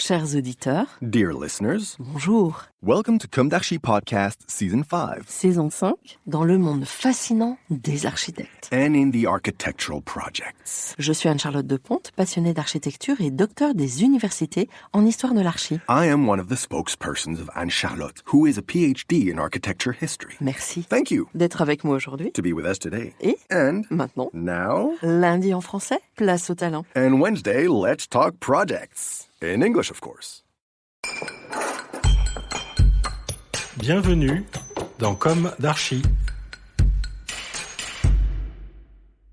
Chers auditeurs, Dear listeners, bonjour. welcome to Comme d'Archi Podcast Season 5. Saison 5, dans le monde fascinant des architectes. And in the architectural projects. Je suis Anne-Charlotte Deponte, passionnée d'architecture et docteur des universités en histoire de l'archi. I am one of the spokespersons of Anne-Charlotte, who is a PhD in architecture history. Merci Thank you d'être avec moi aujourd'hui. to be with us today. Et And maintenant, now, lundi en français, place au talent. and Wednesday, let's talk projects. In English, of course. Bienvenue dans Comme d'Archi.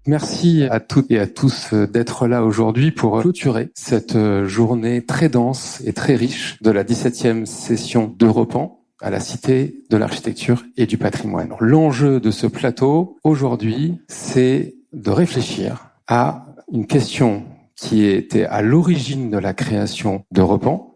Merci à toutes et à tous d'être là aujourd'hui pour clôturer cette journée très dense et très riche de la 17e session d'Europan à la Cité de l'Architecture et du Patrimoine. L'enjeu de ce plateau aujourd'hui, c'est de réfléchir à une question qui était à l'origine de la création d'Europan.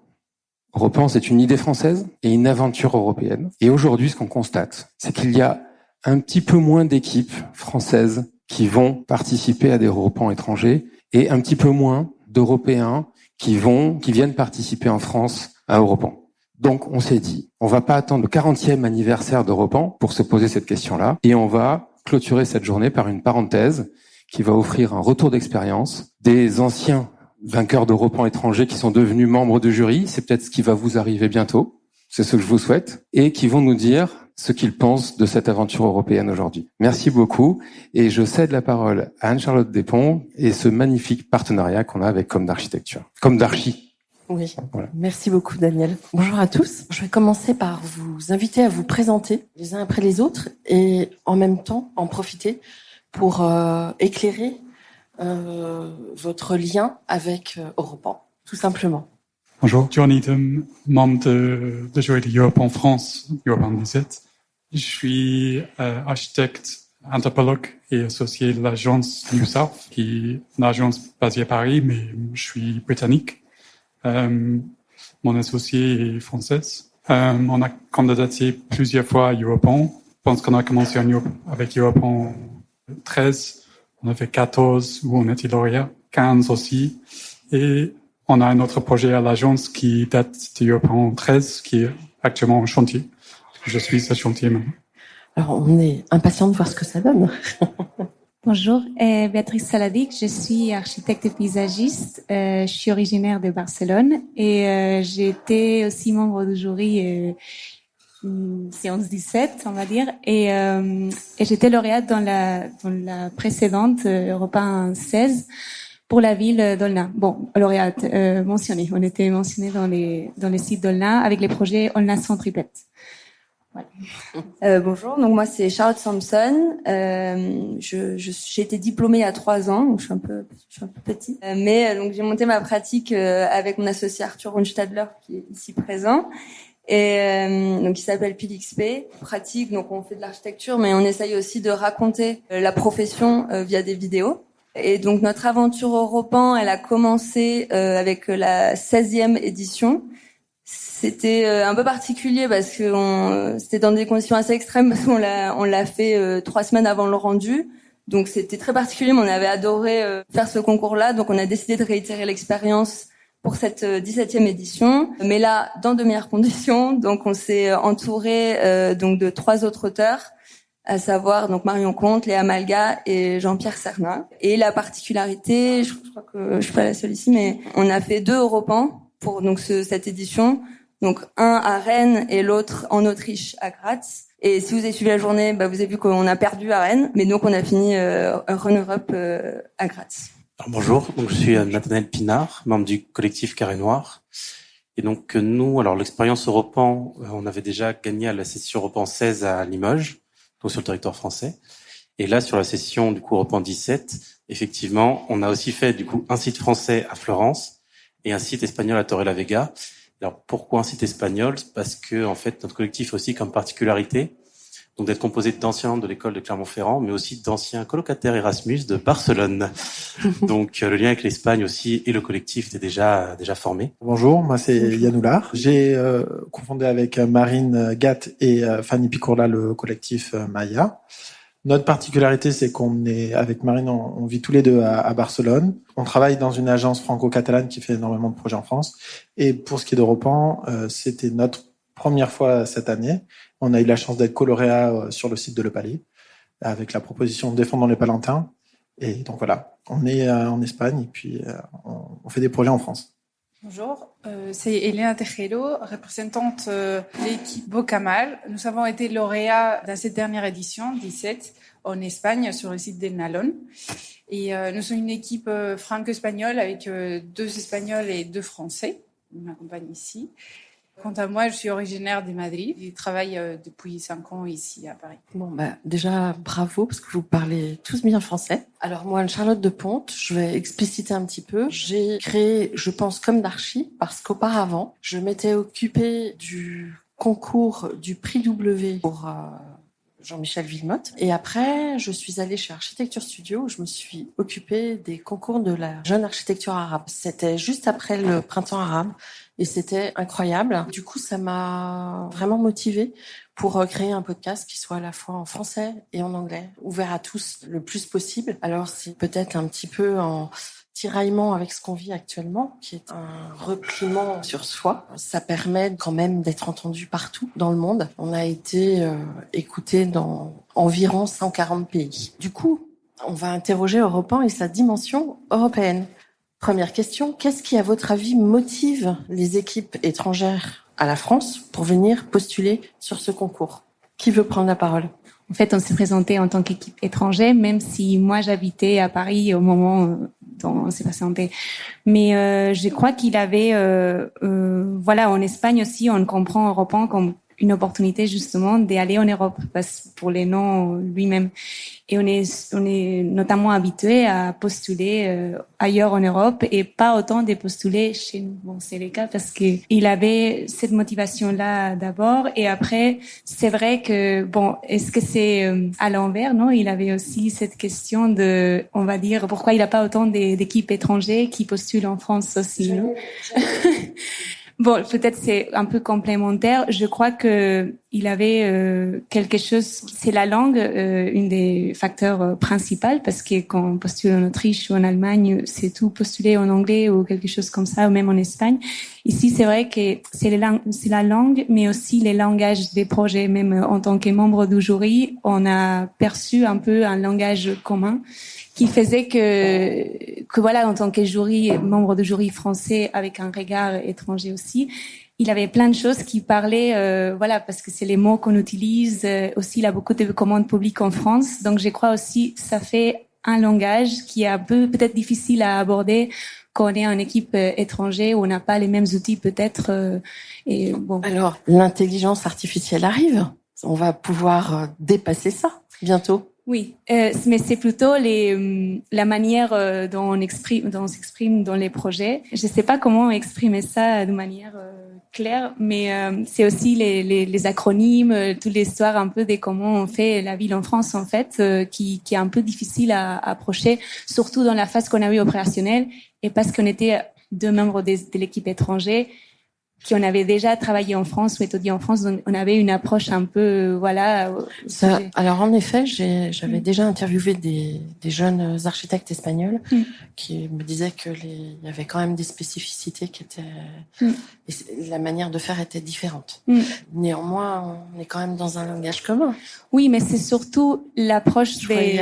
Europan, c'est une idée française et une aventure européenne. Et aujourd'hui, ce qu'on constate, c'est qu'il y a un petit peu moins d'équipes françaises qui vont participer à des Europans étrangers et un petit peu moins d'Européens qui viennent participer en France à Europan. Donc, on s'est dit, on va pas attendre le 40e anniversaire d'Europan pour se poser cette question-là et on va clôturer cette journée par une parenthèse qui va offrir un retour d'expérience des anciens vainqueurs d'Europan étrangers qui sont devenus membres de jury. C'est peut-être ce qui va vous arriver bientôt. C'est ce que je vous souhaite. Et qui vont nous dire ce qu'ils pensent de cette aventure européenne aujourd'hui. Merci beaucoup. Et je cède la parole à Anne-Charlotte Deponte et ce magnifique partenariat qu'on a avec Comme d'Architecture. Comme d'Archi. Oui, Voilà. Merci beaucoup Daniel. Bonjour à tous. Je vais commencer par vous inviter à vous présenter les uns après les autres et en même temps en profiter pour éclairer votre lien avec Europan, tout simplement. Bonjour, John Eaton, membre de jury de Europan France, Europan 17. Je suis architecte, anthropologue et associé de l'agence New South, qui est une agence basée à Paris, mais je suis britannique. Mon associé est française. On a candidaté plusieurs fois à Europan. Je pense qu'on a commencé avec Europan 13. On a fait 14 où on était lauréat, 15 aussi. Et on a un autre projet à l'agence qui date de Europan 13, qui est actuellement en chantier. Je suis ce chantier maintenant. Alors, on est impatient de voir ce que ça donne. Bonjour, Béatrice Saladic, je suis architecte et paysagiste. Je suis originaire de Barcelone et j'ai été aussi membre du jury séance 17, on va dire, et j'étais lauréate dans la précédente Europan 16 pour la ville d'Olna. Bon, lauréate mentionnée. On était mentionnés dans les sites d'Olna avec les projets Olna Centripète. Voilà. Bonjour, donc moi c'est Charlotte Sampson. J'ai été diplômée il y a 3 ans, donc je suis un peu petite. Mais donc j'ai monté ma pratique avec mon associé Arthur Runstadler qui est ici présent. Et donc il s'appelle PILXP. Pratique, donc on fait de l'architecture, mais on essaye aussi de raconter la profession via des vidéos. Et donc notre aventure Europan, elle a commencé avec la 16e édition. C'était un peu particulier parce que c'était dans des conditions assez extrêmes parce qu'on l'a fait 3 semaines avant le rendu. Donc c'était très particulier, mais on avait adoré faire ce concours-là. Donc on a décidé de réitérer l'expérience pour cette 17e édition, mais là dans de meilleures conditions. Donc on s'est entouré donc de 3 autres auteurs, à savoir donc Marion Comte, Léa Malga et Jean-Pierre Sernin. Et la particularité, je crois que je suis pas la seule ici, mais on a fait 2 Europans pour donc cette édition. Donc un à Rennes et l'autre en Autriche à Graz. Et si vous avez suivi la journée, vous avez vu qu'on a perdu à Rennes, mais donc on a fini Run-Europe à Graz. Alors, bonjour, donc je suis Nathanaël Pinard, membre du collectif Carré Noir. Et donc nous, alors l'expérience Europan, on avait déjà gagné à la session Europan 16 à Limoges, donc sur le territoire français. Et là, sur la session du coup Europan 17, effectivement, on a aussi fait du coup un site français à Florence et un site espagnol à Torrelavega. Alors pourquoi un site espagnol ? Parce que en fait notre collectif a aussi comme particularité donc d'être composé d'anciens de l'école de Clermont-Ferrand, mais aussi d'anciens colocataires Erasmus de Barcelone. Donc le lien avec l'Espagne aussi et le collectif était déjà formé. Bonjour, moi c'est Yann Oulard. J'ai cofondé avec Marine Gatt et Fanny Picourla le collectif Maya. Notre particularité, c'est avec Marine, on vit tous les deux à Barcelone. On travaille dans une agence franco-catalane qui fait énormément de projets en France. Et pour ce qui est d'Europan, c'était notre première fois cette année. On a eu la chance d'être co-lauréat sur le site de Le Palais, avec la proposition Défendons les Palentins. Et donc voilà, on est en Espagne et puis on fait des projets en France. Bonjour, c'est Elena Tejero, représentante de l'équipe Bocamal. Nous avons été lauréats dans cette dernière édition, 17, en Espagne, sur le site d'El Nalón. Et nous sommes une équipe franco-espagnole avec 2 Espagnols et 2 Français. Ils m'accompagnent ici. Quant à moi, je suis originaire de Madrid. Je travaille depuis 5 ans ici à Paris. Bon, déjà, bravo, parce que vous parlez tous bien français. Alors moi, Anne-Charlotte de Ponte, je vais expliciter un petit peu. J'ai créé, je pense, comme d'Archi, parce qu'auparavant, je m'étais occupée du concours du prix W pour Jean-Michel Villemotte. Et après, je suis allée chez Architecture Studio, où je me suis occupée des concours de la jeune architecture arabe. C'était juste après le printemps arabe. Et c'était incroyable. Du coup, ça m'a vraiment motivée pour créer un podcast qui soit à la fois en français et en anglais, ouvert à tous le plus possible. Alors, c'est peut-être un petit peu en tiraillement avec ce qu'on vit actuellement, qui est un repliement sur soi. Ça permet quand même d'être entendu partout dans le monde. On a été écouté dans environ 140 pays. Du coup, on va interroger Europan et sa dimension européenne. Première question, qu'est-ce qui, à votre avis, motive les équipes étrangères à la France pour venir postuler sur ce concours? Qui veut prendre la parole? En fait, on s'est présenté en tant qu'équipe étrangère, même si moi j'habitais à Paris au moment dont on s'est présenté. Mais je crois qu'il avait, en Espagne aussi, on comprend Europan comme une opportunité justement d'aller en Europe, parce pour les noms lui-même. Et on est notamment habitué à postuler ailleurs en Europe et pas autant de postuler chez nous. Bon, c'est le cas parce que il avait cette motivation-là d'abord, et après, c'est vrai que est-ce que c'est à l'envers, non? Il avait aussi cette question de, on va dire, pourquoi il n'a pas autant d'équipes étrangères qui postulent en France aussi, non? Bon, peut-être c'est un peu complémentaire. Je crois que il avait quelque chose. C'est la langue, une des facteurs principaux, parce que quand on postule en Autriche ou en Allemagne, c'est tout postulé en anglais ou quelque chose comme ça, ou même en Espagne. Ici, c'est vrai que c'est la langue, mais aussi les langages des projets. Même en tant que membre du jury, on a perçu un peu un langage commun qui faisait que voilà, en tant que jury, membre du jury français avec un regard étranger aussi, il avait plein de choses qui parlaient, parce que c'est les mots qu'on utilise. Aussi, il a beaucoup de commandes publiques en France, donc je crois aussi ça fait un langage qui est un peu peut-être difficile à aborder quand on est en équipe étrangère où on n'a pas les mêmes outils peut-être. Alors, l'intelligence artificielle arrive. On va pouvoir dépasser ça bientôt. Oui, mais c'est plutôt la manière dont on s'exprime dans les projets. Je sais pas comment exprimer ça de manière claire, mais c'est aussi les acronymes, toute l'histoire un peu de comment on fait la ville en France en fait, qui est un peu difficile à approcher, surtout dans la phase qu'on a eu opérationnelle, et parce qu'on était 2 membres de l'équipe étrangère qui on avait déjà travaillé en France ou étudié en France, donc on avait une approche un peu, Ça, alors en effet, j'avais déjà interviewé des jeunes architectes espagnols qui me disaient que il y avait quand même des spécificités qui étaient, et la manière de faire était différente. Néanmoins, on est quand même dans un langage commun. Oui, mais c'est surtout l'approche des.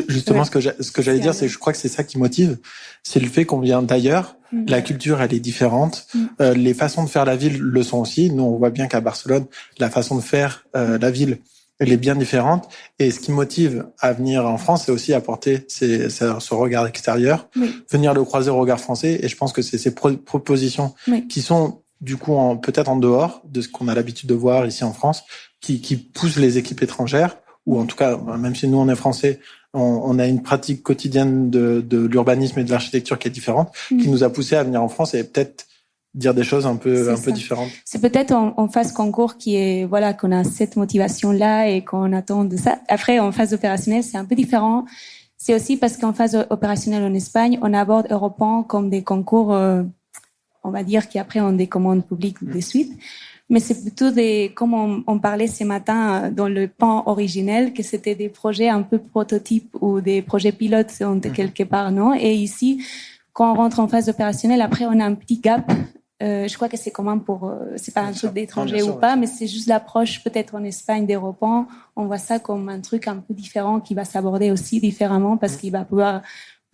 Justement, ce que j'allais dire, c'est que je crois que c'est ça qui motive, c'est le fait qu'on vient d'ailleurs. La culture, elle est différente. Les façons de faire la ville le sont aussi. Nous, on voit bien qu'à Barcelone, la façon de faire la ville, elle est bien différente. Et ce qui motive à venir en France, c'est aussi apporter ce regard extérieur, venir le croiser au regard français. Et je pense que c'est ces propositions qui sont du coup peut-être en dehors de ce qu'on a l'habitude de voir ici en France, qui poussent les équipes étrangères, ou en tout cas, même si nous on est français, on a une pratique quotidienne de l'urbanisme et de l'architecture qui est différente, qui nous a poussé à venir en France et peut-être dire des choses un peu différentes. C'est peut-être en phase concours qu'on a cette motivation-là et qu'on attend de ça. Après, en phase opérationnelle, c'est un peu différent. C'est aussi parce qu'en phase opérationnelle en Espagne, on aborde Europan comme des concours, on va dire, qui après ont des commandes publiques de suite. Mais c'est plutôt comme on parlait ce matin dans le pan originel, que c'était des projets un peu prototypes ou des projets pilotes quelque part, non? Et ici, quand on rentre en phase opérationnelle, après, on a un petit gap. Je crois que c'est commun c'est pas un truc d'étranger ou pas, mais c'est juste l'approche, peut-être en Espagne, des repens. On voit ça comme un truc un peu différent qui va s'aborder aussi différemment parce qu'il va pouvoir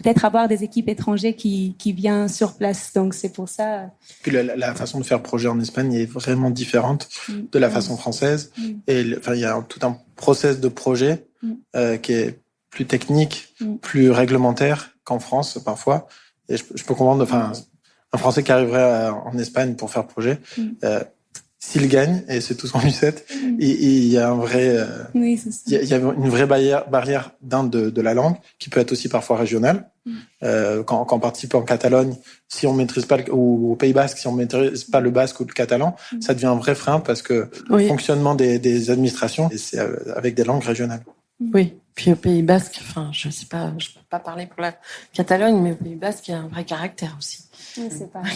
peut-être avoir des équipes étrangères qui viennent sur place. Donc, c'est pour ça. Puis la façon de faire projet en Espagne est vraiment différente de la façon française. Et il y a tout un process de projet qui est plus technique, plus réglementaire qu'en France, parfois. Et je peux comprendre, un Français qui arriverait en Espagne pour faire projet, s'il gagne, et c'est tout ce qu'on lui souhaite, il y a un vrai, il y a une vraie barrière de la langue, qui peut être aussi parfois régionale. Quand on participe en Catalogne, si on maîtrise pas ou au Pays Basque, si on maîtrise pas le basque ou le catalan, ça devient un vrai frein parce que le fonctionnement des administrations, c'est avec des langues régionales. Oui. Puis au Pays Basque, je sais pas, je peux pas parler pour la Catalogne, mais au Pays Basque, il y a un vrai caractère aussi. Oui, c'est pareil.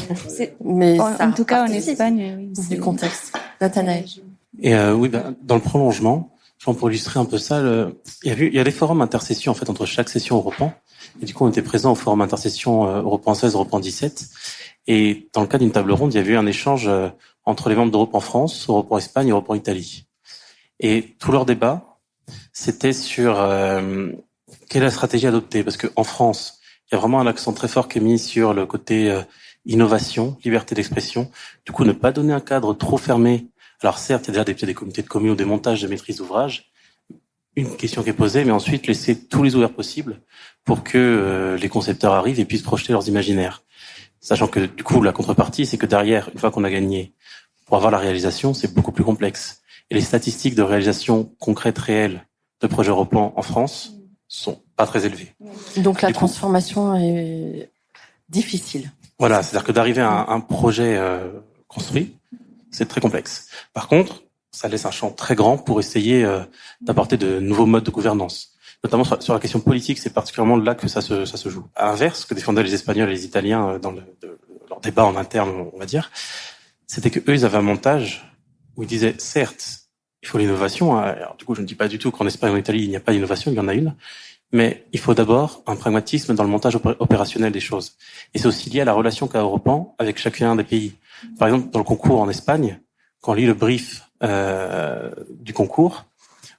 Mais en tout cas, en Espagne, oui. C'est du contexte. Nathanaël. Et dans le prolongement, pour illustrer un peu ça, il y a des forums intercessions en fait entre chaque session Europan. Et du coup, on était présents au forum intercession Europan 16, Europan 17. Et dans le cadre d'une table ronde, il y avait eu un échange entre les membres d'Europan France, Europan Espagne, Europan Italie. Et tout leur débat, c'était sur quelle est la stratégie adoptée. Parce qu'en France, il y a vraiment un accent très fort qui est mis sur le côté innovation, liberté d'expression. Du coup, ne pas donner un cadre trop fermé. Alors certes, il y a déjà des comités de communes ou des montages de maîtrise d'ouvrage. Une question qui est posée, mais ensuite laisser tous les ouverts possibles pour que les concepteurs arrivent et puissent projeter leurs imaginaires. Sachant que du coup, la contrepartie, c'est que derrière, une fois qu'on a gagné, pour avoir la réalisation, c'est beaucoup plus complexe. Et les statistiques de réalisation concrète réelle de projets européens en France sont pas très élevées. Donc la transformation est difficile. Voilà, c'est-à-dire que d'arriver à un projet construit, c'est très complexe. Par contre, ça laisse un champ très grand pour essayer d'apporter de nouveaux modes de gouvernance. Notamment sur la question politique, c'est particulièrement là que ça se joue. À l'inverse, ce que défendaient les Espagnols et les Italiens dans leur débat en interne, on va dire, c'était que eux, ils avaient un montage où ils disaient, certes, il faut l'innovation. Alors, du coup, je ne dis pas du tout qu'en Espagne ou en Italie, il n'y a pas d'innovation, il y en a une. Mais il faut d'abord un pragmatisme dans le montage opérationnel des choses. Et c'est aussi lié à la relation qu'a Europan avec chacun des pays. Par exemple, dans le concours en Espagne, quand on lit le brief du concours,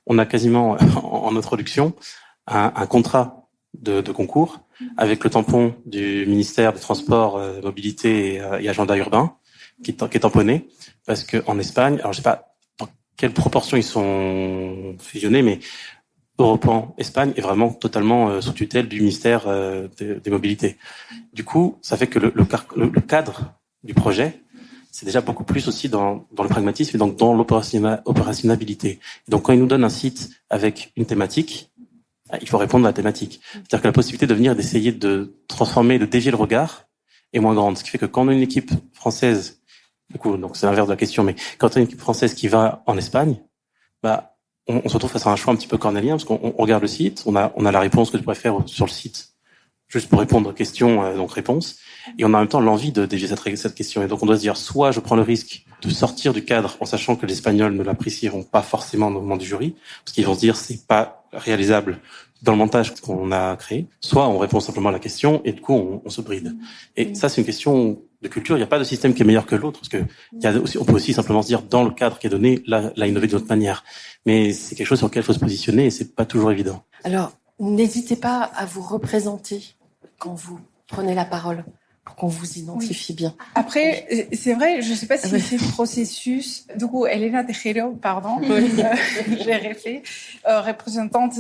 on a quasiment en introduction un contrat de concours avec le tampon du ministère des Transports, Mobilité et Agenda Urbain qui est tamponné, parce que en Espagne, alors je sais pas dans quelle proportion ils sont fusionnés, mais Europan Espagne est vraiment totalement sous tutelle du ministère des Mobilités. Du coup, ça fait que le cadre du projet, c'est déjà beaucoup plus aussi dans le pragmatisme et donc dans l'opérationnalité. Et donc quand ils nous donnent un site avec une thématique, il faut répondre à la thématique. C'est-à-dire que la possibilité de venir d'essayer de transformer, de dévier le regard est moins grande. Ce qui fait que quand on a une équipe française, du coup, donc c'est l'inverse de la question, mais quand on a une équipe française qui va en Espagne, on se retrouve face à un choix un petit peu cornélien parce qu'on regarde le site, on a la réponse que tu pourrais faire sur le site, juste pour répondre aux questions, donc réponse, et on a en même temps l'envie de dévier cette question. Et donc on doit se dire, soit je prends le risque de sortir du cadre en sachant que les Espagnols ne l'apprécieront pas forcément au moment du jury, parce qu'ils vont se dire c'est pas réalisable dans le montage qu'on a créé, soit on répond simplement à la question et du coup on se bride. Et ça c'est une question de culture, il n'y a pas de système qui est meilleur que l'autre, parce que on peut aussi simplement se dire dans le cadre qui est donné, là innover d'une autre manière. Mais c'est quelque chose sur lequel il faut se positionner et c'est pas toujours évident. Alors, n'hésitez pas à vous représenter quand vous prenez la parole pour qu'on vous identifie bien. Après, c'est vrai, je sais pas si c'est le processus. Du coup, Elena Tejero, pardon, j'ai réfléchi, représentante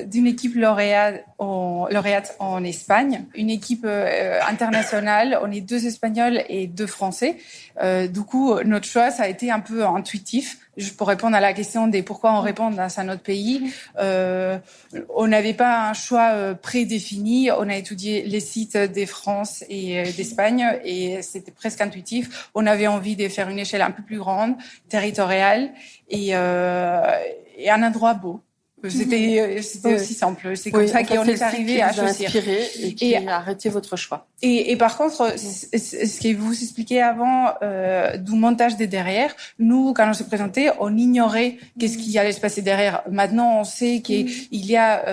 d'une équipe lauréate en Espagne, une équipe internationale. On est 2 Espagnols et 2 Français. Du coup, notre choix, ça a été un peu intuitif. Pour répondre à la question des pourquoi on répond dans un autre pays, on n'avait pas un choix prédéfini. On a étudié les sites des France et d'Espagne et c'était presque intuitif. On avait envie de faire une échelle un peu plus grande, territoriale et un endroit beau. C'était aussi simple. C'est comme ça qu'on est arrivé à choisir. Et qui a arrêté votre choix. Et par contre, ce que vous expliquiez avant du montage des derrière, nous, quand on s'est présenté, on ignorait qu'est-ce qui allait se passer derrière. Maintenant, on sait qu'il y a,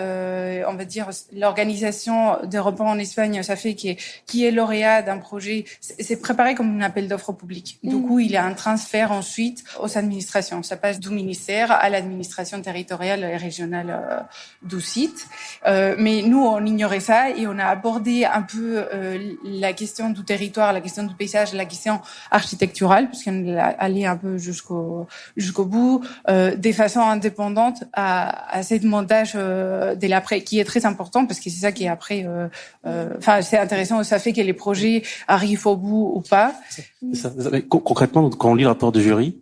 on va dire, l'organisation des repas en Espagne, ça fait qui est lauréat d'un projet, c'est préparé comme un appel d'offres public. Du coup, il y a un transfert ensuite aux administrations. Ça passe du ministère à l'administration territoriale et régionale du site. Mais nous, on ignorait ça et on a abordé un peu la question du territoire, la question du paysage, la question architecturale, puisqu'on est allé un peu jusqu'au bout, de façon indépendante à cette montage de l'après, qui est très important parce que c'est ça qui est après. Enfin, c'est intéressant, ça fait que les projets arrivent au bout ou pas. Mais concrètement, quand on lit le rapport du jury,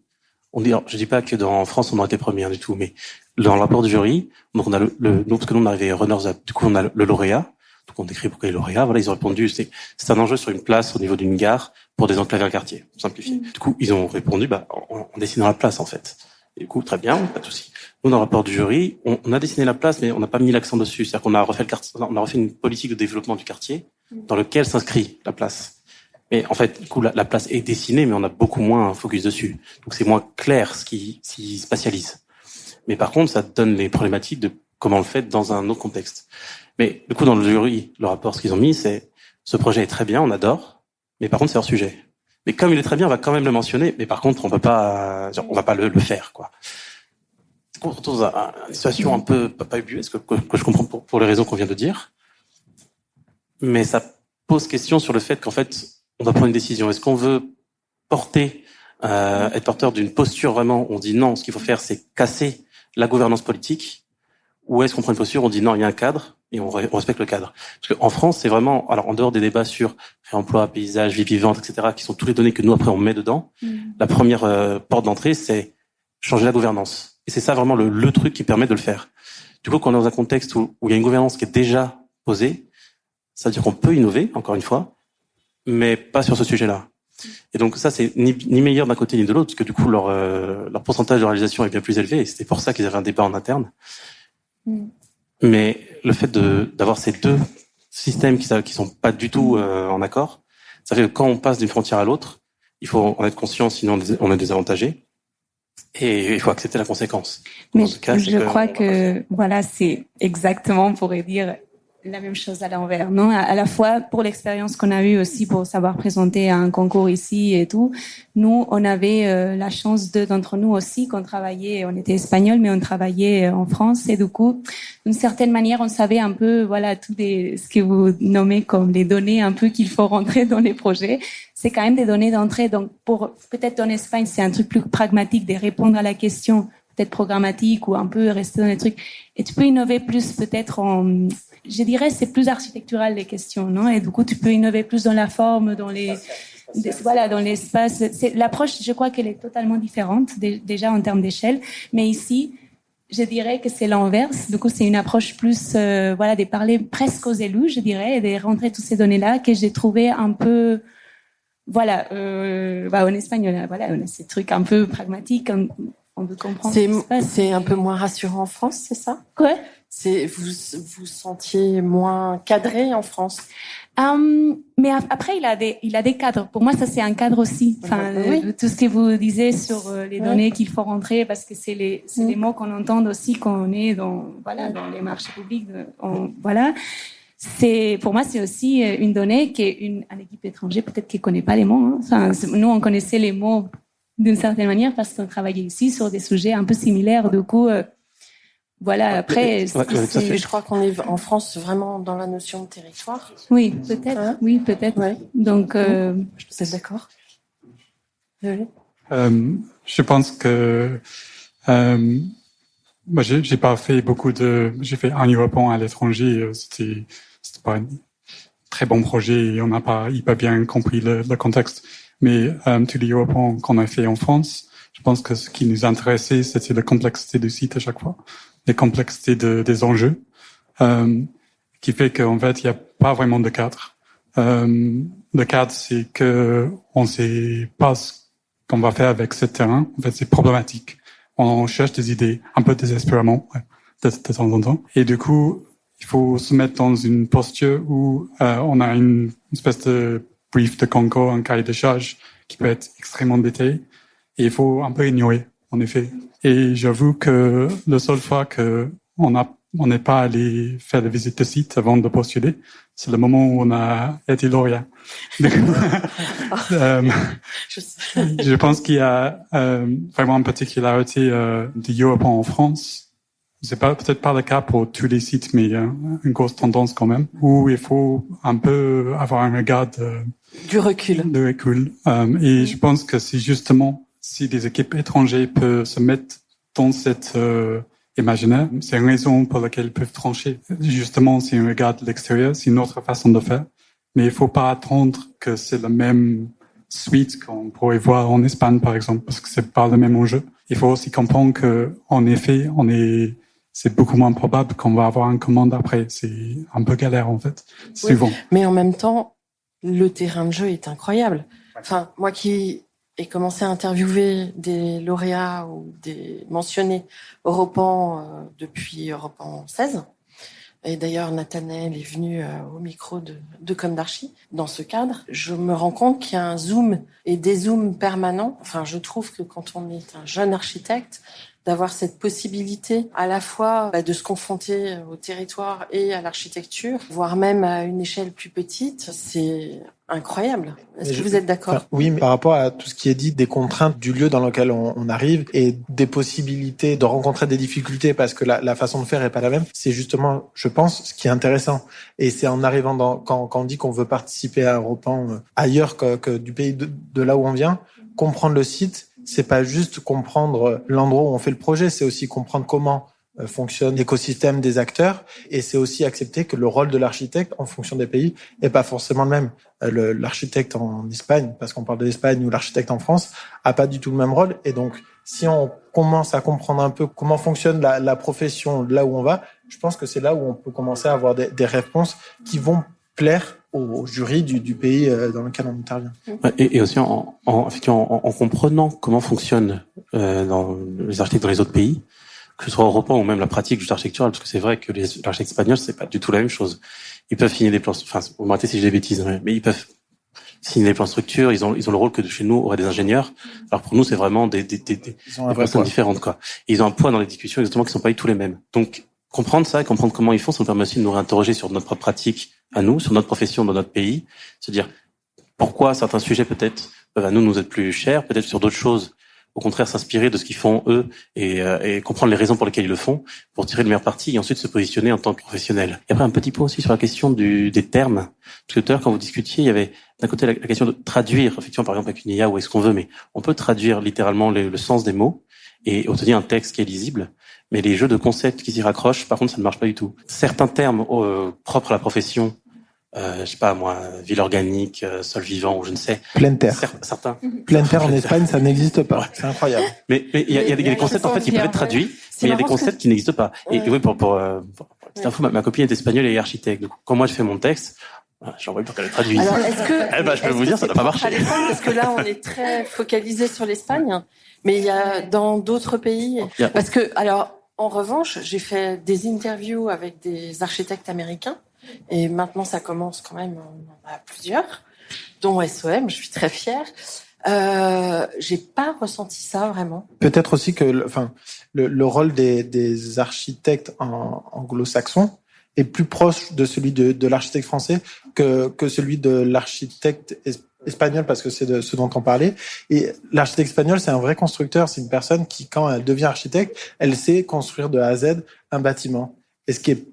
on dit, alors, je dis pas que en France on aurait été premier du tout, mais dans le rapport du jury, donc on a parce que nous on arrivait runners up, du coup on a le lauréat. Donc on décrit pourquoi les lauréats. Voilà, ils ont répondu, c'est un enjeu sur une place au niveau d'une gare pour désenclaver un quartier, pour simplifier. Du coup, ils ont répondu, en dessinant la place en fait. Et du coup, très bien, pas de souci. Nous, dans le rapport du jury, on a dessiné la place, mais on n'a pas mis l'accent dessus. C'est-à-dire qu'on a refait on a refait une politique de développement du quartier dans lequel s'inscrit la place. Mais en fait, du coup, la place est dessinée, mais on a beaucoup moins un focus dessus. Donc c'est moins clair ce qui s'y spatialise. Mais par contre, ça donne les problématiques de comment on le fait dans un autre contexte. Mais du coup, dans le jury, le rapport, ce qu'ils ont mis, c'est ce projet est très bien, on adore, mais par contre, c'est hors sujet. Mais comme il est très bien, on va quand même le mentionner, mais par contre, on va pas le faire, quoi. On se retrouve dans une situation un peu pas ubuesque, que je comprends pour les raisons qu'on vient de dire. Mais ça pose question sur le fait qu'en fait, on doit prendre une décision. Est-ce qu'on veut être porteur d'une posture vraiment, on dit non, ce qu'il faut faire, c'est casser la gouvernance politique, ou est-ce qu'on prend une posture, on dit non, il y a un cadre, et on respecte le cadre. Parce qu'en France, c'est vraiment, alors en dehors des débats sur réemploi, paysage, vie vivante, etc., qui sont tous les données que nous après on met dedans, la première porte d'entrée, c'est changer la gouvernance. Et c'est ça vraiment le truc qui permet de le faire. Du coup, quand on est dans un contexte où il y a une gouvernance qui est déjà posée, ça veut dire qu'on peut innover, encore une fois, mais pas sur ce sujet-là. Et donc ça, c'est ni meilleur d'un côté ni de l'autre, parce que du coup, leur pourcentage de réalisation est bien plus élevé, et c'était pour ça qu'ils avaient un débat en interne. Mais le fait d'avoir ces deux systèmes qui sont pas du tout en accord, ça fait que quand on passe d'une frontière à l'autre, il faut en être conscient, sinon on est désavantagé. Et il faut accepter la conséquence. Mais je crois que voilà, c'est exactement, on pourrait dire, la même chose à l'envers, non? À la fois pour l'expérience qu'on a eue aussi pour savoir présenter un concours ici et tout, nous on avait la chance d'entre nous aussi qu'on travaillait, on était espagnols mais on travaillait en France et du coup d'une certaine manière on savait un peu voilà ce que vous nommez comme les données un peu qu'il faut rentrer dans les projets. C'est quand même des données d'entrée, donc pour peut-être en Espagne c'est un truc plus pragmatique de répondre à la question peut-être programmatique ou un peu rester dans les trucs et tu peux innover plus peut-être je dirais c'est plus architectural les questions, non? Et du coup, tu peux innover plus dans la forme, dans dans l'espace. L'approche, je crois qu'elle est totalement différente déjà en termes d'échelle. Mais ici, je dirais que c'est l'inverse. Du coup, c'est une approche plus, de parler presque aux élus, je dirais, et de rentrer toutes ces données-là que j'ai trouvé un peu, en espagnol, on a ces trucs un peu pragmatiques. On veut comprendre. C'est un peu moins rassurant en France, c'est ça? Quoi? Vous sentiez moins cadré en France? Mais après, il a des cadres. Pour moi, ça, c'est un cadre aussi. Enfin, tout ce que vous disiez sur les données qu'il faut rentrer, parce que c'est les mots qu'on entend aussi quand on est dans les marchés publics. Pour moi, c'est aussi une donnée qui est une équipe étrangère, peut-être qui connaît pas les mots, hein. Enfin, nous, on connaissait les mots d'une certaine manière parce qu'on travaillait ici sur des sujets un peu similaires. Du coup, après, je crois qu'on est en France vraiment dans la notion de territoire. Oui, peut-être. Hein? Oui, peut-être. Ouais. Donc, vous êtes d'accord? Je pense que j'ai pas fait j'ai fait un Europan à l'étranger. C'était pas un très bon projet et on n'a pas hyper bien compris le contexte. Mais tous les Europans qu'on a fait en France, je pense que ce qui nous intéressait, c'était la complexité du site à chaque fois, la complexité des enjeux, qui fait qu'en fait, il n'y a pas vraiment de cadre. Le cadre, c'est que on sait pas ce qu'on va faire avec ce terrain. En fait, c'est problématique. On cherche des idées un peu désespérément, de temps en temps. Et du coup, il faut se mettre dans une posture où on a une espèce de brief de concours, un cahier de charge qui peut être extrêmement détaillé. Et il faut un peu ignorer, en effet. Et j'avoue que la seule fois que on n'est pas allé faire des visites de site avant de postuler, c'est le moment où on a été lauréat. Je pense qu'il y a vraiment une particularité de Europe en France. C'est peut-être pas le cas pour tous les sites, mais il y a une grosse tendance quand même où il faut un peu avoir un regard du recul. Et je pense que c'est justement si des équipes étrangères peuvent se mettre dans cette imaginaire, c'est une raison pour laquelle ils peuvent trancher. Justement, si on regarde l'extérieur, c'est une autre façon de faire. Mais il faut pas attendre que c'est la même suite qu'on pourrait voir en Espagne, par exemple, parce que c'est pas le même enjeu. Il faut aussi comprendre que, en effet, c'est beaucoup moins probable qu'on va avoir une commande après. C'est un peu galère, en fait, souvent. Mais en même temps, le terrain de jeu est incroyable. Enfin, moi qui ai commencé à interviewer des lauréats ou des mentionnés Europan depuis Europan 16. Et d'ailleurs, Nathanaël est venu au micro de Comme d'Archi. Dans ce cadre, je me rends compte qu'il y a un zoom et des zooms permanents. Enfin, je trouve que quand on est un jeune architecte, d'avoir cette possibilité à la fois de se confronter au territoire et à l'architecture, voire même à une échelle plus petite, c'est incroyable. Est-ce que vous êtes d'accord ? Oui, mais par rapport à tout ce qui est dit, des contraintes du lieu dans lequel on arrive et des possibilités de rencontrer des difficultés parce que la façon de faire est pas la même, c'est justement, je pense, ce qui est intéressant. Et c'est en arrivant quand on dit qu'on veut participer à Europan ailleurs que du pays de là où on vient, comprendre le site, c'est pas juste comprendre l'endroit où on fait le projet, c'est aussi comprendre comment fonctionne l'écosystème des acteurs, et c'est aussi accepter que le rôle de l'architecte en fonction des pays est pas forcément le même. L'architecte en Espagne, parce qu'on parle de l'Espagne, ou l'architecte en France a pas du tout le même rôle, et donc si on commence à comprendre un peu comment fonctionne la profession là où on va, je pense que c'est là où on peut commencer à avoir des réponses qui vont plaire au jury du pays dans lequel on intervient. Et aussi en comprenant comment fonctionnent dans les architectes dans les autres pays, que ce soit européen ou même la pratique juste architecturale, parce que c'est vrai que les architectes espagnols, c'est pas du tout la même chose. Ils peuvent signer des plans, enfin, vous m'arrêtez si j'ai des bêtises, mais ils peuvent signer des plans structure, ils ont le rôle que de chez nous auraient des ingénieurs. Alors pour nous, c'est vraiment des personnes différentes, quoi. Et ils ont un poids dans les discussions, exactement, qui sont pas du tout les mêmes. Donc, comprendre ça et comprendre comment ils font, ça nous permet aussi de nous réinterroger sur notre propre pratique à nous, sur notre profession dans notre pays, se dire pourquoi certains sujets peut-être peuvent à nous être plus chers, peut-être sur d'autres choses, au contraire s'inspirer de ce qu'ils font eux et comprendre les raisons pour lesquelles ils le font pour tirer le meilleur parti et ensuite se positionner en tant que professionnel. Et après un petit point aussi sur la question des termes. Tout à l'heure quand vous discutiez, il y avait d'un côté la question de traduire, effectivement par exemple avec une IA ou est-ce qu'on veut, mais on peut traduire littéralement le sens des mots et obtenir un texte qui est lisible. Mais les jeux de concepts qui s'y raccrochent, par contre, ça ne marche pas du tout. Certains termes propres à la profession, je sais pas moi, ville organique, sol vivant, ou je ne sais. Pleine terre. Certains. Pleine terre en Espagne, ça n'existe pas. Ouais. C'est incroyable. Mais il y a des concepts en fait qui peuvent être traduits, mais il y a des concepts qui n'existent pas. Et oui, pour petite info, ma copine est espagnole et architecte. Donc quand moi je fais mon texte, j'envoie pour qu'elle le traduise. Alors, je peux vous dire, ça n'a pas marché. Parce que là, on est très focalisé sur l'Espagne, mais il y a dans d'autres pays. Parce que, alors, en revanche, j'ai fait des interviews avec des architectes américains, et maintenant ça commence quand même, on en a plusieurs, dont SOM, je suis très fière. J'ai pas ressenti ça vraiment. Peut-être aussi que, le rôle des architectes anglo-saxons est plus proche de celui de l'architecte français que celui de l'architecte espagnol, parce que c'est de ce dont on parlait. Et l'architecte espagnol, c'est un vrai constructeur. C'est une personne qui, quand elle devient architecte, elle sait construire de A à Z un bâtiment. Et ce qui est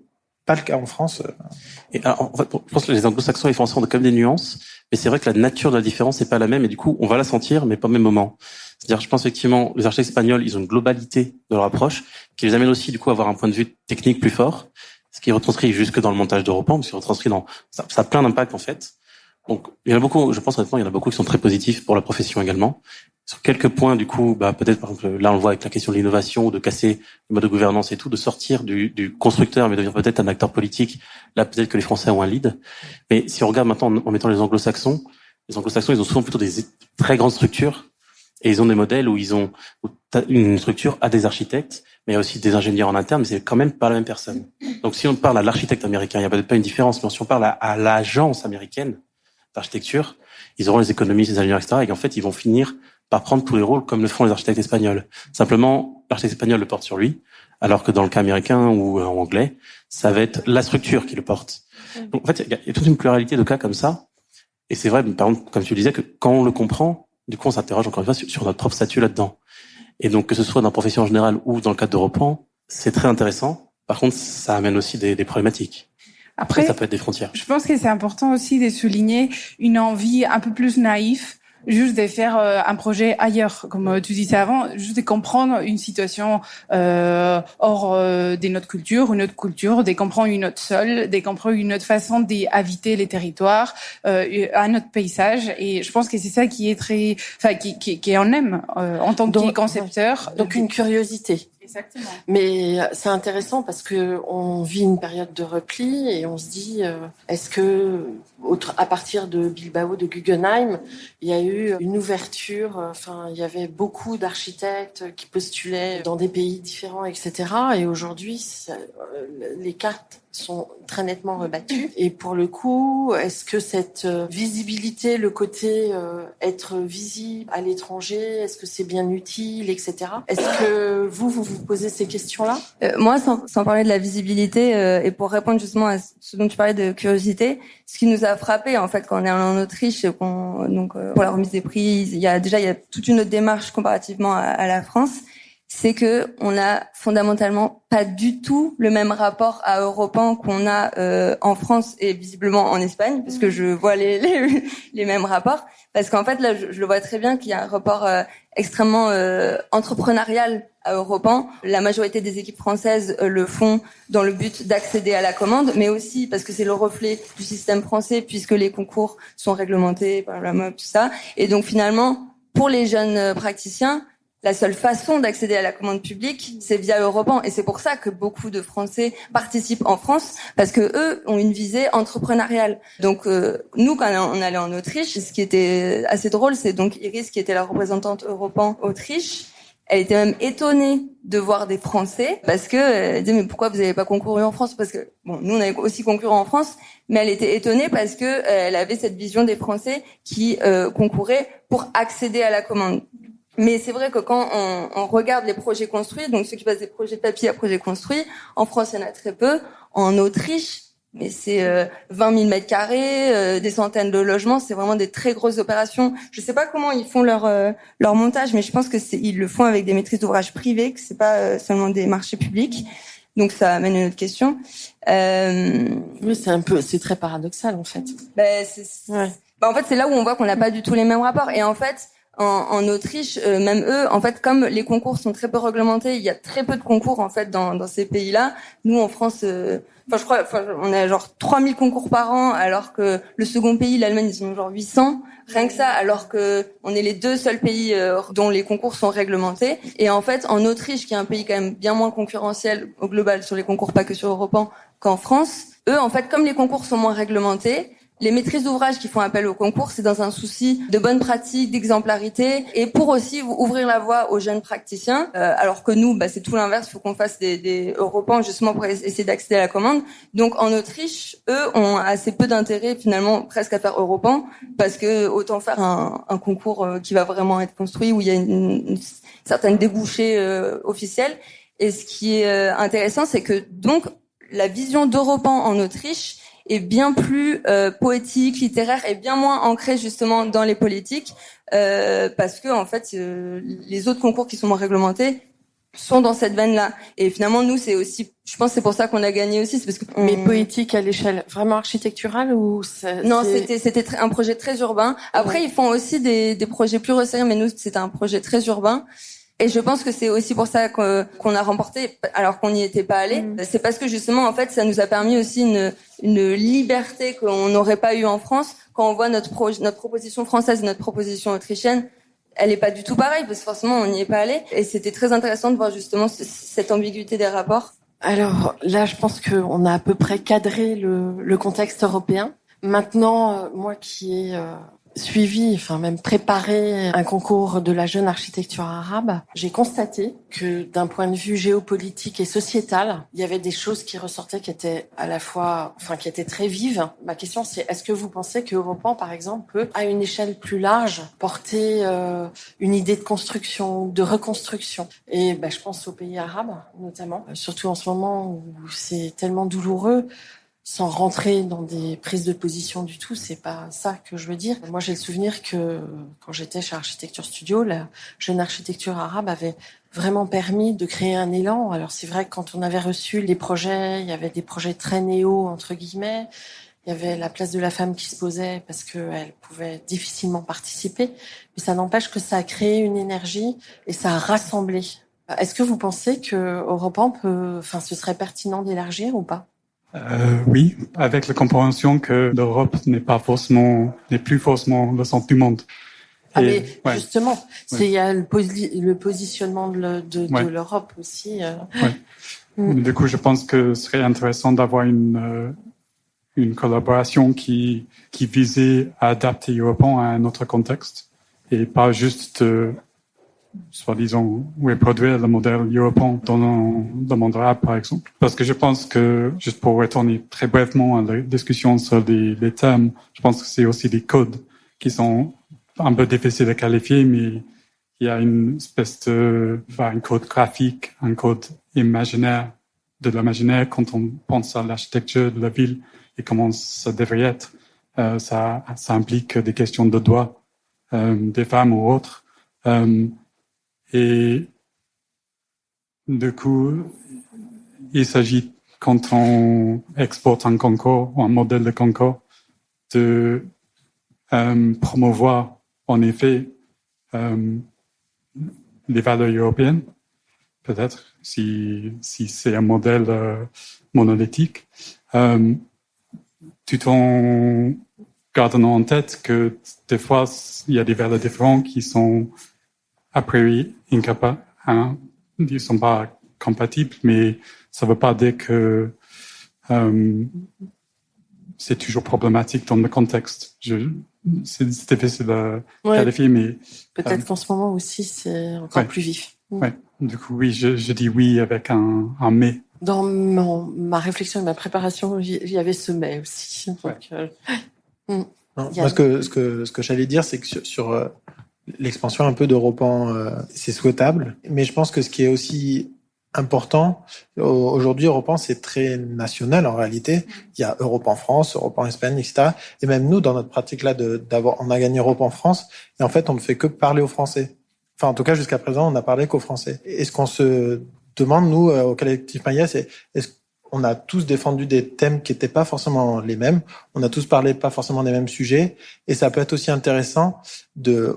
pas le cas en France. Et alors, en fait, je pense que les anglo-saxons et les français ont comme des nuances, mais c'est vrai que la nature de la différence n'est pas la même, et du coup, on va la sentir, mais pas au même moment. C'est-à-dire, je pense effectivement, les architectes espagnols, ils ont une globalité de leur approche, qui les amène aussi, du coup, à avoir un point de vue technique plus fort, ce qui est retranscrit jusque dans le montage d'Europan, parce que c'est retranscrit ça a plein d'impacts, en fait. Donc, il y en a beaucoup, je pense honnêtement, il y en a beaucoup qui sont très positifs pour la profession également. Sur quelques points, du coup, peut-être, par exemple, là, on le voit avec la question de l'innovation ou de casser le mode de gouvernance et tout, de sortir du constructeur, mais devenir peut-être un acteur politique. Là, peut-être que les Français ont un lead. Mais si on regarde maintenant en mettant les anglo-saxons, ils ont souvent plutôt des très grandes structures et ils ont des modèles où ils ont une structure à des architectes, mais il y a aussi des ingénieurs en interne, mais c'est quand même pas la même personne. Donc si on parle à l'architecte américain, il y a peut-être pas une différence, mais si on parle à l'agence américaine d'architecture, ils auront les économistes, les ingénieurs, etc. Et en fait, ils vont finir par prendre tous les rôles comme le font les architectes espagnols. Simplement, l'architecte espagnol le porte sur lui, alors que dans le cas américain ou en anglais, ça va être la structure qui le porte. Donc en fait, il y a toute une pluralité de cas comme ça. Et c'est vrai, par exemple, comme tu le disais, que quand on le comprend, du coup, on s'interroge encore une fois sur notre propre statut là-dedans. Et donc, que ce soit dans la profession en général ou dans le cadre d'Europan, c'est très intéressant. Par contre, ça amène aussi des problématiques. Après, et ça peut être des frontières. Je pense que c'est important aussi de souligner une envie un peu plus naïve, juste de faire un projet ailleurs, comme tu disais avant, juste de comprendre une situation hors de notre culture, une autre culture, de comprendre une autre sol, de comprendre une autre façon d'habiter les territoires, un autre paysage. Et je pense que c'est ça qui est très, enfin, qui on aime en tant que concepteur. Donc une curiosité. Exactement. Mais c'est intéressant parce que on vit une période de repli et on se dit est-ce que à partir de Bilbao, de Guggenheim, il y a eu une ouverture. Enfin, il y avait beaucoup d'architectes qui postulaient dans des pays différents, etc. Et aujourd'hui, les cartes sont très nettement rebattues. Et pour le coup, est-ce que cette visibilité, le côté être visible à l'étranger, est-ce que c'est bien utile, etc. Est-ce que vous posez ces questions-là? Moi, sans parler de la visibilité, et pour répondre justement à ce dont tu parlais de curiosité, ce qui nous a frappé en fait quand on est allé en Autriche, donc pour la remise des prix, il y a toute une autre démarche comparativement à la France. C'est que on a fondamentalement pas du tout le même rapport à Europan qu'on a en France et visiblement en Espagne, parce que je vois les mêmes rapports. Parce qu'en fait là, je le vois très bien qu'il y a un rapport extrêmement entrepreneurial à Europan. La majorité des équipes françaises le font dans le but d'accéder à la commande, mais aussi parce que c'est le reflet du système français, puisque les concours sont réglementés par la MOP, tout ça. Et donc finalement, pour les jeunes praticiens, la seule façon d'accéder à la commande publique, c'est via Europan. Et c'est pour ça que beaucoup de Français participent en France, parce que eux ont une visée entrepreneuriale. Donc, nous, quand on allait en Autriche, ce qui était assez drôle, c'est donc Iris, qui était la représentante Europan Autriche. Elle était même étonnée de voir des Français, parce que elle disait, mais pourquoi vous n'avez pas concouru en France? Parce que, bon, nous, on avait aussi concouru en France, mais elle était étonnée parce que elle avait cette vision des Français qui concouraient pour accéder à la commande. Mais c'est vrai que quand on regarde les projets construits, donc ceux qui passent des projets de papier à projets construits, en France, il y en a très peu. En Autriche, mais c'est 20 000 mètres carrés, des centaines de logements. C'est vraiment des très grosses opérations. Je sais pas comment ils font leur montage, mais je pense que ils le font avec des maîtrises d'ouvrage privées, que c'est pas seulement des marchés publics. Donc ça amène une autre question. Oui, c'est très paradoxal en fait. En fait, c'est là où on voit qu'on n'a pas du tout les mêmes rapports. Et en fait, en Autriche, même eux, en fait, comme les concours sont très peu réglementés, il y a très peu de concours en fait dans ces pays-là. Nous, en France, on a genre 3000 concours par an, alors que le second pays, l'Allemagne, ils ont genre 800. Rien que ça, alors que on est les deux seuls pays dont les concours sont réglementés. Et en fait, en Autriche, qui est un pays quand même bien moins concurrentiel au global sur les concours, pas que sur Europan, qu'en France, eux, en fait, comme les concours sont moins réglementés, les maîtrises d'ouvrage qui font appel au concours, c'est dans un souci de bonne pratique, d'exemplarité, et pour aussi ouvrir la voie aux jeunes praticiens. Alors que nous, c'est tout l'inverse, il faut qu'on fasse des Europans justement pour essayer d'accéder à la commande. Donc en Autriche, eux ont assez peu d'intérêt finalement presque à faire Europan, parce que autant faire un concours qui va vraiment être construit, où il y a une certaine débouchée officielle. Et ce qui est intéressant, c'est que donc la vision d'Europan en Autriche est bien plus poétique, littéraire, et bien moins ancrée justement dans les politiques, parce que en fait les autres concours qui sont moins réglementés sont dans cette veine-là. Et finalement, nous, c'est aussi, je pense, c'est pour ça qu'on a gagné aussi, c'est parce que mais poétique à l'échelle vraiment architecturale ou non, c'était un projet très urbain. Après, ils font aussi des projets plus resserrés, mais nous, c'était un projet très urbain. Et je pense que c'est aussi pour ça qu'on a remporté, alors qu'on n'y était pas allé. C'est parce que justement, en fait, ça nous a permis aussi une liberté qu'on n'aurait pas eu en France. Quand on voit notre proposition française et notre proposition autrichienne, elle est pas du tout pareille, parce que forcément, on n'y est pas allé. Et c'était très intéressant de voir justement cette ambiguïté des rapports. Alors là, je pense qu'on a à peu près cadré le contexte européen. Maintenant, moi qui ai suivi, enfin même préparé un concours de la jeune architecture arabe, j'ai constaté que d'un point de vue géopolitique et sociétal, il y avait des choses qui ressortaient qui étaient à la fois, enfin qui étaient très vives. Ma question c'est, est-ce que vous pensez que Europan, par exemple, peut, à une échelle plus large, porter une idée de construction, de reconstruction? Et je pense aux pays arabes, notamment, surtout en ce moment où c'est tellement douloureux. Sans rentrer dans des prises de position du tout, c'est pas ça que je veux dire. Moi, j'ai le souvenir que quand j'étais chez Architecture Studio, la jeune architecture arabe avait vraiment permis de créer un élan. Alors c'est vrai que quand on avait reçu les projets, il y avait des projets très néo entre guillemets. Il y avait la place de la femme qui se posait parce qu'elle pouvait difficilement participer. Mais ça n'empêche que ça a créé une énergie et ça a rassemblé. Est-ce que vous pensez que Europan ce serait pertinent d'élargir ou pas? Oui, avec la compréhension que l'Europe n'est plus forcément le centre du monde. Mais justement, il y a le positionnement de l'Europe aussi. Du coup, je pense que ce serait intéressant d'avoir une collaboration qui visait à adapter Europan à un autre contexte et pas juste soi-disant reproduire le modèle Europan dans le monde arabe, par exemple. Parce que je pense que, juste pour retourner très brièvement à la discussion sur les termes, je pense que c'est aussi des codes qui sont un peu difficiles à qualifier, mais il y a une espèce un code graphique, un code imaginaire, de l'imaginaire quand on pense à l'architecture de la ville et comment ça devrait être. Ça implique des questions de droit des femmes ou autres. Et du coup, il s'agit, quand on exporte un concours ou un modèle de concours, de promouvoir en effet les valeurs européennes, peut-être, si c'est un modèle monolithique, tout en gardant en tête que des fois, il y a des valeurs différentes qui sont a priori incapables, ils sont pas compatibles, mais ça veut pas dire que c'est toujours problématique dans le contexte. C'est difficile à qualifier, mais peut-être qu'en ce moment aussi c'est encore plus vif. Ouais. Du coup, oui, je dis oui avec un mais. Dans ma réflexion et ma préparation, il y avait ce mais aussi. Donc, non, moi, ce que j'allais dire, c'est que sur l'expansion un peu d'Europan, c'est souhaitable. Mais je pense que ce qui est aussi important, aujourd'hui, Europan, c'est très national en réalité. Il y a Europan France, Europan Espagne, etc. Et même nous, dans notre pratique là, on a gagné Europan France, et en fait, on ne fait que parler aux Français. Enfin, en tout cas, jusqu'à présent, on n'a parlé qu'aux Français. Et ce qu'on se demande, nous, au collectif Maya, c'est est-ce qu'on a tous défendu des thèmes qui n'étaient pas forcément les mêmes. On a tous parlé pas forcément des mêmes sujets. Et ça peut être aussi intéressant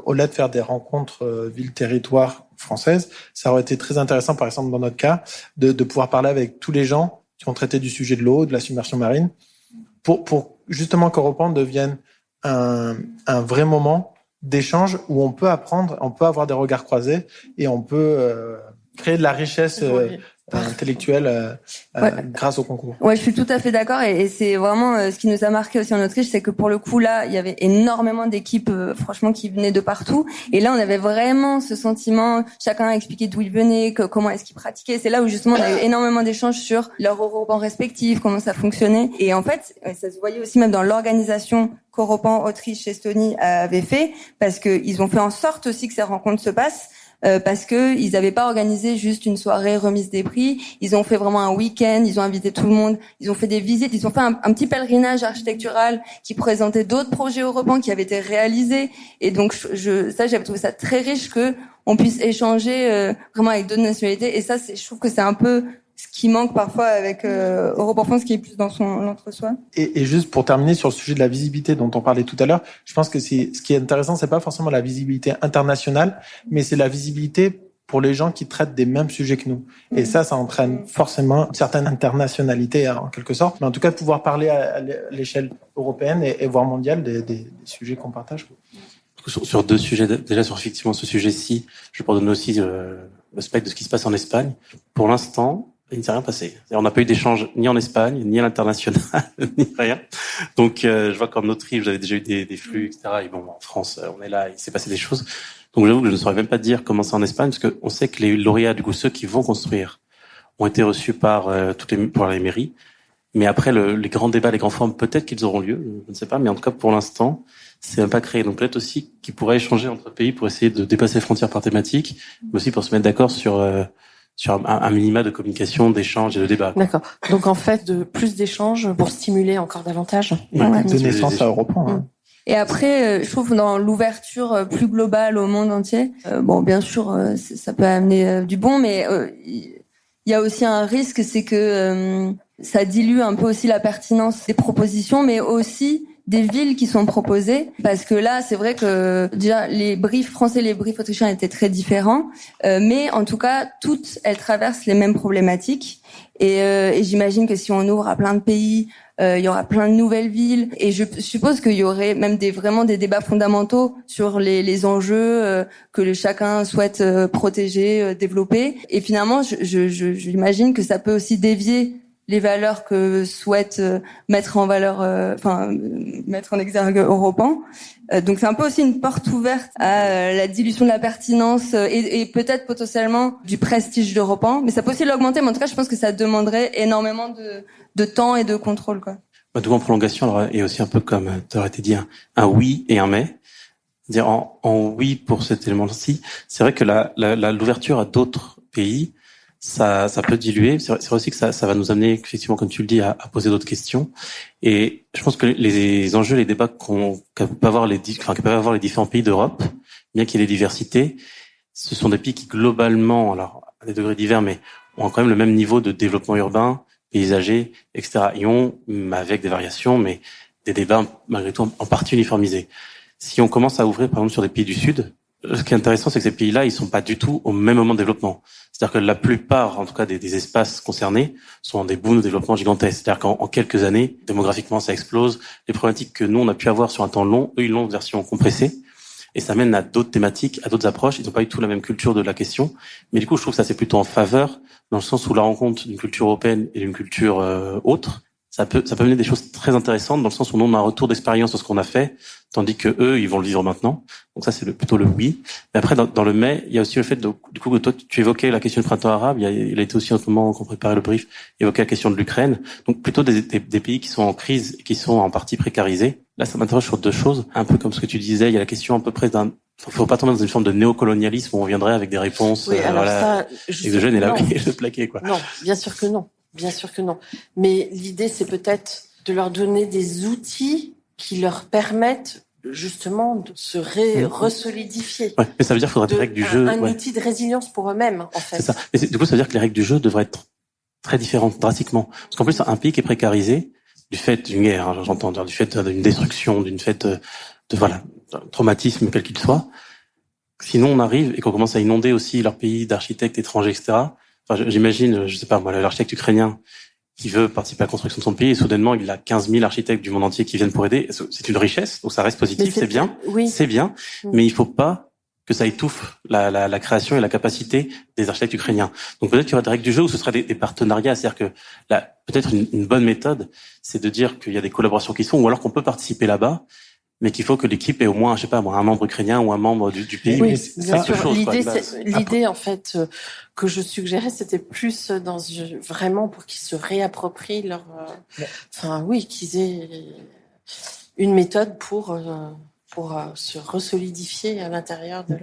au-delà de faire des rencontres ville-territoire françaises, ça aurait été très intéressant, par exemple, dans notre cas, de pouvoir parler avec tous les gens qui ont traité du sujet de l'eau, de la submersion marine, pour justement qu'Europan devienne un vrai moment d'échange où on peut apprendre, on peut avoir des regards croisés et on peut créer de la richesse intellectuelle grâce au concours. Ouais, je suis tout à fait d'accord et c'est vraiment ce qui nous a marqué aussi en Autriche, c'est que pour le coup là, il y avait énormément d'équipes franchement qui venaient de partout et là on avait vraiment ce sentiment, chacun a expliqué d'où il venait, comment est-ce qu'il pratiquait. C'est là où justement on a eu énormément d'échanges sur leur Europan respectif, comment ça fonctionnait et en fait ça se voyait aussi même dans l'organisation qu'Europan, Autriche, Estonie avait fait parce que ils ont fait en sorte aussi que ces rencontres se passent. Parce que ils n'avaient pas organisé juste une soirée remise des prix, ils ont fait vraiment un week-end, ils ont invité tout le monde, ils ont fait des visites, ils ont fait un petit pèlerinage architectural qui présentait d'autres projets européens qui avaient été réalisés et donc j'avais trouvé ça très riche que on puisse échanger vraiment avec d'autres nationalités et ça je trouve que c'est un peu ce qui manque parfois avec Europan France qui est plus dans l'entre-soi. Et juste pour terminer sur le sujet de la visibilité dont on parlait tout à l'heure, je pense que ce qui est intéressant, c'est pas forcément la visibilité internationale, mais c'est la visibilité pour les gens qui traitent des mêmes sujets que nous. Et ça entraîne forcément une certaine internationalité en quelque sorte, mais en tout cas de pouvoir parler à l'échelle européenne et voire mondiale des sujets qu'on partage. Sur deux sujets, déjà sur effectivement ce sujet-ci, je peux donner aussi le spectre de ce qui se passe en Espagne. Pour l'instant, il ne s'est rien passé. On n'a pas eu d'échange ni en Espagne, ni à l'international, ni rien. Donc, je vois qu'en Autriche, vous avez déjà eu des flux, etc. Et bon, en France, on est là, il s'est passé des choses. Donc, j'avoue que je ne saurais même pas dire comment c'est en Espagne, parce qu'on sait que les lauréats, du coup, ceux qui vont construire, ont été reçus par par les mairies. Mais après, les grands débats, les grands forums, peut-être qu'ils auront lieu, je ne sais pas. Mais en tout cas, pour l'instant, c'est même pas créé. Donc, peut-être aussi qu'ils pourraient échanger entre pays pour essayer de dépasser les frontières par thématique, mais aussi pour se mettre d'accord sur un minima de communication, d'échange et de débat. D'accord. Donc en fait, plus d'échanges pour stimuler encore davantage. De naissance à Europan. Hein. Et après, je trouve dans l'ouverture plus globale au monde entier, bon, bien sûr, ça peut amener du bon, mais il y a aussi un risque, c'est que ça dilue un peu aussi la pertinence des propositions, mais aussi des villes qui sont proposées, parce que là, c'est vrai que déjà les briefs français et les briefs autrichiens étaient très différents, mais en tout cas, toutes elles traversent les mêmes problématiques. Et j'imagine que si on ouvre à plein de pays, il y aura plein de nouvelles villes, et je suppose qu'il y aurait même vraiment des débats fondamentaux sur les enjeux que chacun souhaite protéger, développer. Et finalement, j'imagine que ça peut aussi dévier les valeurs que souhaite mettre en valeur, mettre en exergue Europan. Donc c'est un peu aussi une porte ouverte à la dilution de la pertinence et peut-être potentiellement du prestige d'Europan. Mais ça peut aussi l'augmenter, mais en tout cas je pense que ça demanderait énormément de temps et de contrôle, quoi. D'où en prolongation, alors, et aussi un peu comme tu aurais été dit, un oui et un mais. Dire en oui pour cet élément-ci, c'est vrai que l'ouverture à d'autres pays, ça peut diluer. C'est vrai aussi que ça va nous amener, effectivement, comme tu le dis, à poser d'autres questions. Et je pense que les enjeux, les débats que peuvent avoir les différents pays d'Europe, bien qu'il y ait des diversités, ce sont des pays qui globalement, alors à des degrés divers, mais ont quand même le même niveau de développement urbain, paysager, etc. Ils ont, avec des variations, mais des débats malgré tout en partie uniformisés. Si on commence à ouvrir, par exemple, sur des pays du Sud, ce qui est intéressant, c'est que ces pays-là, ils sont pas du tout au même moment de développement. C'est-à-dire que la plupart, en tout cas, des espaces concernés sont en des booms de développement gigantesques. C'est-à-dire qu'en quelques années, démographiquement, ça explose. Les problématiques que nous, on a pu avoir sur un temps long, eux, ils l'ont en version compressée. Et ça mène à d'autres thématiques, à d'autres approches. Ils n'ont pas du tout la même culture de la question. Mais du coup, je trouve que ça, c'est plutôt en faveur, dans le sens où la rencontre d'une culture européenne et d'une culture autre, ça peut mener des choses très intéressantes, dans le sens où nous, on a un retour d'expérience sur ce qu'on a fait, tandis que eux, ils vont le vivre maintenant. Donc ça, c'est plutôt le oui. Mais après, dans le mais, il y a aussi le fait du coup, que toi, tu évoquais la question du printemps arabe. Il a été aussi, en ce moment qu'on préparait le brief, évoqué la question de l'Ukraine. Donc plutôt des pays qui sont en crise, qui sont en partie précarisés. Là, ça m'interroge sur deux choses. Un peu comme ce que tu disais, il y a la question à peu près faut pas tomber dans une forme de néocolonialisme où on viendrait avec des réponses, oui, alors ça, exogènes et le plaquer, quoi. Non, bien sûr que non. Bien sûr que non. Mais l'idée, c'est peut-être de leur donner des outils qui leur permettent justement de se resolidifier. Ouais, mais ça veut dire qu'il faudrait des règles du jeu. Un outil de résilience pour eux-mêmes, en fait. C'est ça. Mais du coup, ça veut dire que les règles du jeu devraient être très différentes, drastiquement. Parce qu'en plus, un pays qui est précarisé, du fait d'une guerre, hein, j'entends dire, du fait d'une destruction, d'un traumatisme, quel qu'il soit, sinon on arrive et qu'on commence à inonder aussi leur pays d'architectes étrangers, etc. Enfin, j'imagine, je sais pas moi, l'architecte ukrainien qui veut participer à la construction de son pays et soudainement il a 15 000 architectes du monde entier qui viennent pour aider. C'est une richesse, donc ça reste positif, c'est bien, oui. C'est bien, mais il faut pas que ça étouffe la création et la capacité des architectes ukrainiens. Donc peut-être qu'il y aura des règles du jeu où ce serait des partenariats, c'est-à-dire que peut-être une bonne méthode, c'est de dire qu'il y a des collaborations qui se font, ou alors qu'on peut participer là-bas, mais qu'il faut que l'équipe ait au moins, je sais pas, un membre ukrainien ou un membre du pays. Oui, bien sûr. L'idée, en fait, que je suggérais, c'était plus vraiment pour qu'ils se réapproprient leur, qu'ils aient une méthode pour se resolidifier à l'intérieur de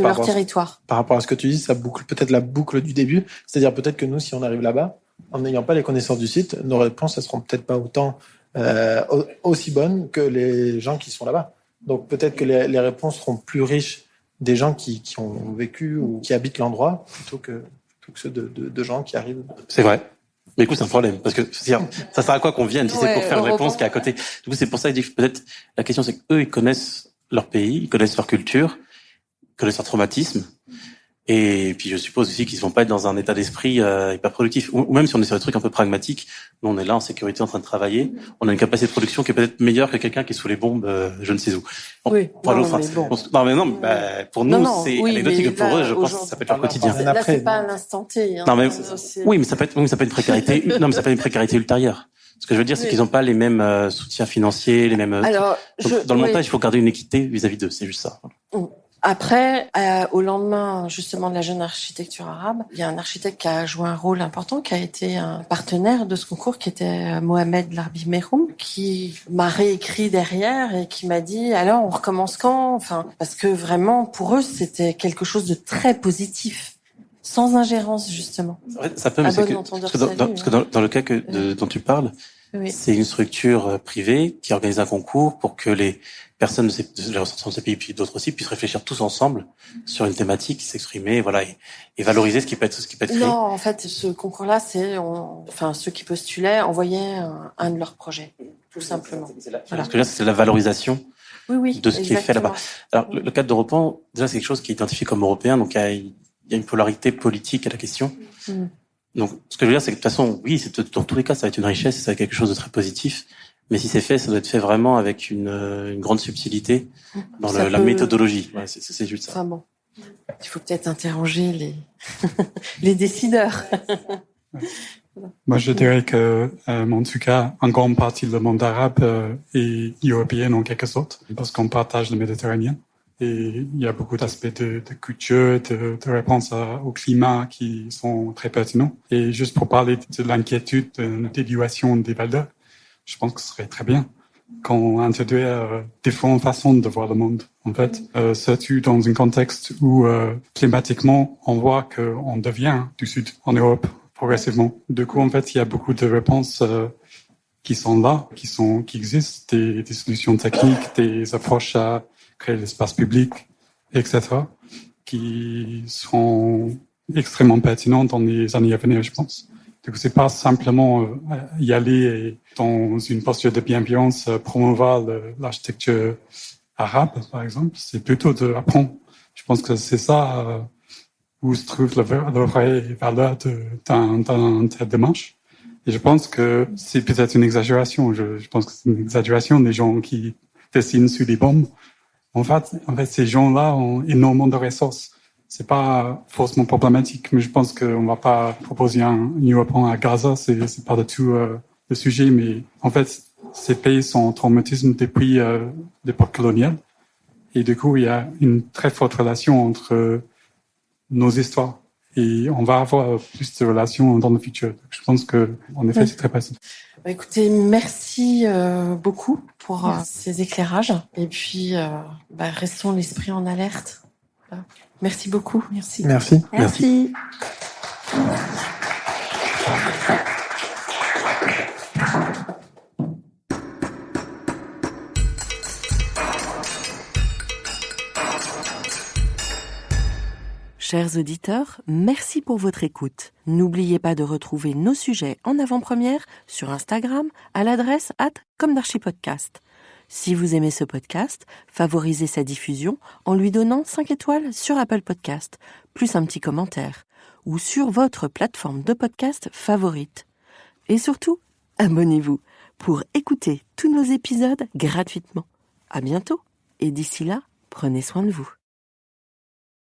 leur territoire. Par rapport à ce que tu dis, ça boucle peut-être la boucle du début. C'est-à-dire peut-être que nous, si on arrive là-bas, en n'ayant pas les connaissances du site, nos réponses, elles seront peut-être pas aussi bonnes que les gens qui sont là-bas. Donc peut-être que les réponses seront plus riches des gens qui ont vécu ou qui habitent l'endroit plutôt que ceux de gens qui arrivent. C'est vrai. Mais écoute, c'est un problème parce que ça sert à quoi qu'on vienne si c'est pour faire une réponse qui est à côté. Du coup, c'est pour ça que je dis que peut-être la question c'est qu'eux ils connaissent leur pays, ils connaissent leur culture, ils connaissent leur traumatisme Et puis je suppose aussi qu'ils vont pas être dans un état d'esprit hyper productif. Ou même si on est sur des trucs un peu pragmatiques, nous on est là en sécurité en train de travailler, on a une capacité de production qui est peut-être meilleure que quelqu'un qui est sous les bombes, je ne sais où. Oui. Pour nous c'est anecdotique, pour eux je pense que ça peut être leur quotidien. Là c'est pas à l'instant T. Non mais oui, mais ça peut être une précarité. Non mais ça peut être une précarité ultérieure. Ce que je veux dire, c'est qu'ils n'ont pas les mêmes soutiens financiers, les mêmes. Alors, dans le montage, il faut garder une équité vis-à-vis d'eux. C'est juste ça. Après, au lendemain justement de la jeune architecture arabe, il y a un architecte qui a joué un rôle important, qui a été un partenaire de ce concours, qui était Mohamed Larbi Meroum, qui m'a réécrit derrière et qui m'a dit alors on recommence quand ? Enfin, parce que vraiment pour eux c'était quelque chose de très positif, sans ingérence justement. Ça peut, mais c'est que dans le cas dont tu parles, c'est une structure privée qui organise un concours pour que les personnes de ressortissants de ces pays, puis d'autres aussi, puissent réfléchir tous ensemble sur une thématique, s'exprimer, voilà, et valoriser ce qui peut être créé. Non, en fait, ce concours-là, ceux qui postulaient envoyaient un de leurs projets, tout simplement. Parce que là, c'est la valorisation de ce qui est fait là-bas. Alors, le cadre d'Europan, déjà, c'est quelque chose qui est identifié comme européen, donc il y a une polarité politique à la question. Donc, ce que je veux dire, c'est que de toute façon, oui, dans tous les cas, ça va être une richesse, et ça va être quelque chose de très positif. Mais si c'est fait, ça doit être fait vraiment avec une grande subtilité dans la méthodologie. Ouais, c'est juste ça. Enfin bon, il faut peut-être interroger les décideurs. Moi, je dirais que, en tout cas, en grande partie, le monde arabe est européen en quelque sorte, parce qu'on partage le Méditerranée. Et il y a beaucoup d'aspects de culture, de réponse au climat qui sont très pertinents. Et juste pour parler de l'inquiétude de l'évaluation des valeurs, je pense que ce serait très bien qu'on introduise différentes façons de voir le monde, en fait. Surtout dans un contexte où, climatiquement, on voit qu'on devient du Sud en Europe progressivement. Du coup, en fait, il y a beaucoup de réponses qui sont là, qui existent, des solutions techniques, des approches à créer l'espace public, etc., qui seront extrêmement pertinentes dans les années à venir, je pense. Donc, c'est pas simplement y aller et, dans une posture de bienveillance, promouvoir l'architecture arabe, par exemple. C'est plutôt de apprendre. Je pense que c'est ça où se trouve la vraie valeur d'une telle démarche. Et je pense que c'est peut-être une exagération. Je pense que c'est une exagération des gens qui dessinent sur des bombes. En fait, ces gens-là ont énormément de ressources. C'est pas forcément problématique, mais je pense qu'on va pas proposer un Europan à Gaza, c'est pas du tout le sujet, mais en fait, ces pays sont en traumatisme depuis l'époque coloniale, et du coup, il y a une très forte relation entre nos histoires, et on va avoir plus de relations dans le futur. Donc, je pense que, en effet, c'est très possible. Écoutez, merci beaucoup pour ces éclairages, et puis restons l'esprit en alerte. Merci beaucoup. Merci. Chers auditeurs, merci pour votre écoute. N'oubliez pas de retrouver nos sujets en avant-première sur Instagram à l'adresse @comdarchipodcast. Si vous aimez ce podcast, favorisez sa diffusion en lui donnant 5 étoiles sur Apple Podcast, plus un petit commentaire, ou sur votre plateforme de podcast favorite. Et surtout, abonnez-vous pour écouter tous nos épisodes gratuitement. À bientôt, et d'ici là, prenez soin de vous.